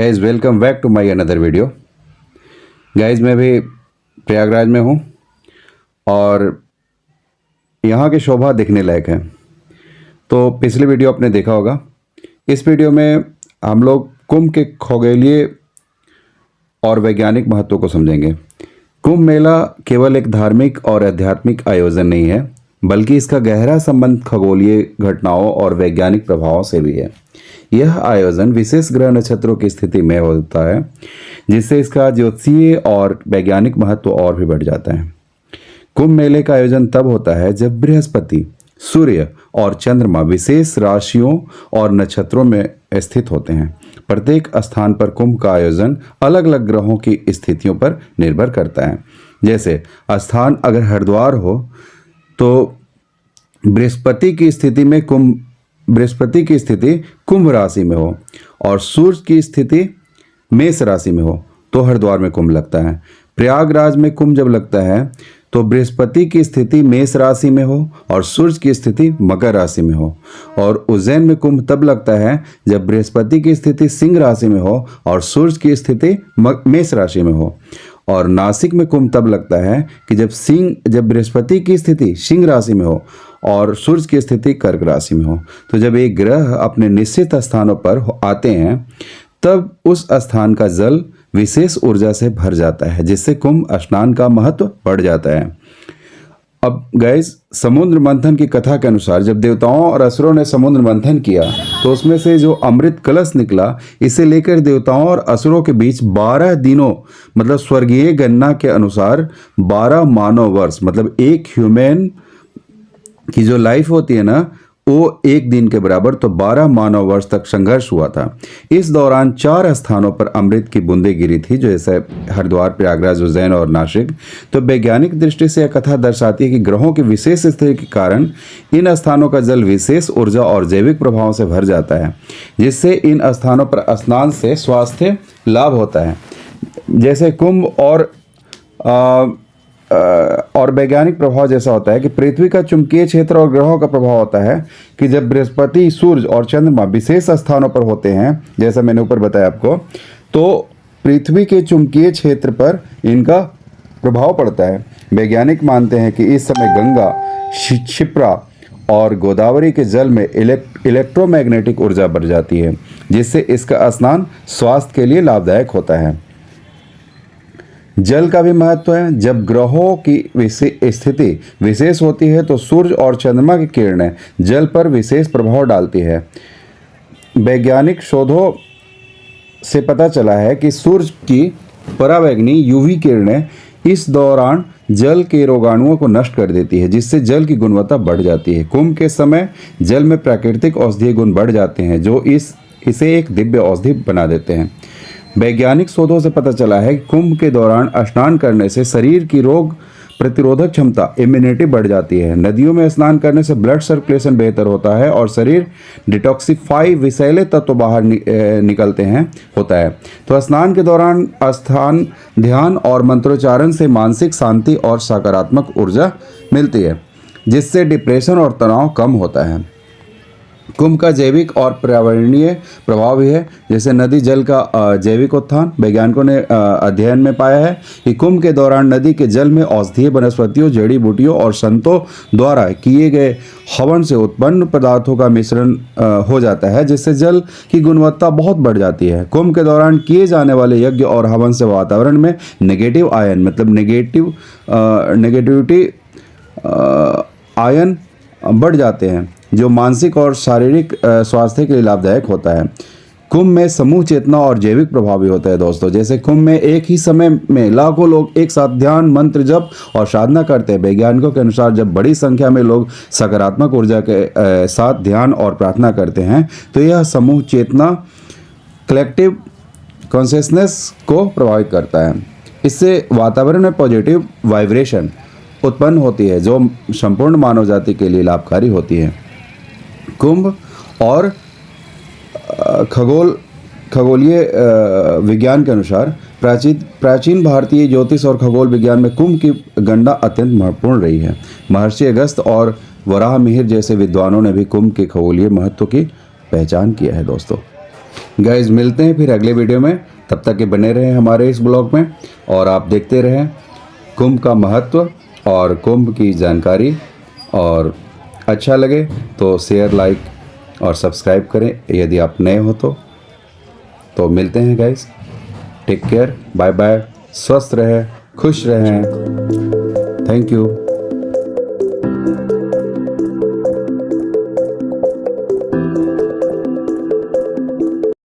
Guys welcome back to my another video. Guys मैं भी प्रयागराज में हूँ और यहाँ की शोभा देखने लायक है। तो पिछली वीडियो आपने देखा होगा। इस वीडियो में हम लोग कुंभ के खगोलीय और वैज्ञानिक महत्व को समझेंगे। कुंभ मेला केवल एक धार्मिक और आध्यात्मिक आयोजन नहीं है, बल्कि इसका गहरा संबंध खगोलीय घटनाओं और वैज्ञानिक प्रभावों से भी है। यह आयोजन विशेष ग्रह नक्षत्रों की स्थिति में होता है, जिससे इसका ज्योतिषीय और वैज्ञानिक महत्व और भी बढ़ जाता है। कुंभ मेले का आयोजन तब होता है जब बृहस्पति, सूर्य और चंद्रमा विशेष राशियों और नक्षत्रों में स्थित होते हैं। प्रत्येक स्थान पर कुंभ का आयोजन अलग अलग ग्रहों की स्थितियों पर निर्भर करता है। जैसे स्थान अगर हरिद्वार हो तो बृहस्पति की स्थिति कुंभ राशि में हो और सूर्य की स्थिति मेष राशि में हो तो हरिद्वार में कुंभ लगता है। प्रयागराज में कुंभ जब लगता है तो बृहस्पति की स्थिति मेष राशि में हो और सूर्य की स्थिति मकर राशि में हो। और उज्जैन में कुंभ तब लगता है जब बृहस्पति की स्थिति सिंह राशि में हो और सूर्य की स्थिति मेष राशि में हो। और नासिक में कुंभ तब लगता है कि जब बृहस्पति की स्थिति सिंह राशि में हो और सूर्य की स्थिति कर्क राशि में हो। तो जब एक ग्रह अपने निश्चित स्थानों पर आते हैं तब उस स्थान का जल विशेष ऊर्जा से भर जाता है, जिससे कुंभ स्नान का महत्व बढ़ जाता है। अब गाइस, समुद्र मंथन की कथा के अनुसार जब देवताओं और असुरों ने समुद्र मंथन किया तो उसमें से जो अमृत कलश निकला, इसे लेकर देवताओं और असुरों के बीच 12 दिनों मतलब स्वर्गीय गणना के अनुसार 12 मानव वर्ष मतलब एक ह्यूमन की जो लाइफ होती है ना, वो एक दिन के बराबर, तो 12 मानव वर्ष तक संघर्ष हुआ था। इस दौरान 4 स्थानों पर अमृत की बूंदें गिरी थी, जैसे हरिद्वार, प्रयागराज, उज्जैन और नासिक। तो वैज्ञानिक दृष्टि से यह कथा दर्शाती है कि ग्रहों की विशेष स्थिति के कारण इन स्थानों का जल विशेष ऊर्जा और जैविक प्रभावों से भर जाता है, जिससे इन स्थानों पर स्नान से स्वास्थ्य लाभ होता है। जैसे कुंभ और वैज्ञानिक प्रभाव जैसा होता है कि पृथ्वी का चुंबकीय क्षेत्र और ग्रहों का प्रभाव होता है कि जब बृहस्पति, सूर्य और चंद्रमा विशेष स्थानों पर होते हैं, जैसा मैंने ऊपर बताया आपको, तो पृथ्वी के चुंबकीय क्षेत्र पर इनका प्रभाव पड़ता है। वैज्ञानिक मानते हैं कि इस समय गंगा, क्षिप्रा और गोदावरी के जल में इलेक्ट्रोमैग्नेटिक ऊर्जा बढ़ जाती है, जिससे इसका स्नान स्वास्थ्य के लिए लाभदायक होता है। जल का भी महत्व है। जब ग्रहों की स्थिति विशेष होती है तो सूर्य और चंद्रमा की किरणें जल पर विशेष प्रभाव डालती है। वैज्ञानिक शोधों से पता चला है कि सूर्य की परावैंगनी यूवी किरणें इस दौरान जल के रोगाणुओं को नष्ट कर देती है, जिससे जल की गुणवत्ता बढ़ जाती है। कुंभ के समय जल में प्राकृतिक औषधीय गुण बढ़ जाते हैं, जो इसे एक दिव्य औषधि बना देते हैं। वैज्ञानिक शोधों से पता चला है कि कुंभ के दौरान स्नान करने से शरीर की रोग प्रतिरोधक क्षमता, इम्यूनिटी बढ़ जाती है। नदियों में स्नान करने से ब्लड सर्कुलेशन बेहतर होता है और शरीर डिटॉक्सिफाई, विषैले तत्व बाहर निकलते हैं होता है। तो स्नान के दौरान ध्यान और मंत्रोच्चारण से मानसिक शांति और सकारात्मक ऊर्जा मिलती है, जिससे डिप्रेशन और तनाव कम होता है। कुंभ का जैविक और पर्यावरणीय प्रभाव भी है। जैसे नदी जल का जैविक उत्थान, वैज्ञानिकों ने अध्ययन में पाया है कि कुंभ के दौरान नदी के जल में औषधीय वनस्पतियों, जड़ी बूटियों और संतों द्वारा किए गए हवन से उत्पन्न पदार्थों का मिश्रण हो जाता है, जिससे जल की गुणवत्ता बहुत बढ़ जाती है। कुंभ के दौरान किए जाने वाले यज्ञ और हवन से वातावरण में नेगेटिव आयन मतलब नेगेटिविटी आयन बढ़ जाते हैं, जो मानसिक और शारीरिक स्वास्थ्य के लिए लाभदायक होता है। कुंभ में समूह चेतना और जैविक प्रभाव भी होता है दोस्तों। जैसे कुंभ में एक ही समय में लाखों लोग एक साथ ध्यान, मंत्र जप और साधना करते हैं। वैज्ञानिकों के अनुसार जब बड़ी संख्या में लोग सकारात्मक ऊर्जा के साथ ध्यान और प्रार्थना करते हैं तो यह समूह चेतना, कलेक्टिव कॉन्शियसनेस को प्रभावित करता है। इससे वातावरण में पॉजिटिव वाइब्रेशन उत्पन्न होती है, जो संपूर्ण मानव जाति के लिए लाभकारी होती है। कुंभ और खगोलीय विज्ञान के अनुसार प्राचीन भारतीय ज्योतिष और खगोल विज्ञान में कुंभ की गणना अत्यंत महत्वपूर्ण रही है। महर्षि अगस्त और वराह मिहिर जैसे विद्वानों ने भी कुंभ के खगोलीय महत्व की पहचान किया है दोस्तों। गाइज मिलते हैं फिर अगले वीडियो में, तब तक के बने रहें हमारे इस ब्लॉग में और आप देखते रहें कुंभ का महत्व और कुंभ की जानकारी। और अच्छा लगे तो शेयर, लाइक और सब्सक्राइब करें यदि आप नए हो तो मिलते हैं guys. Take care, bye bye, स्वस्थ रहें, खुश रहें। Thank you.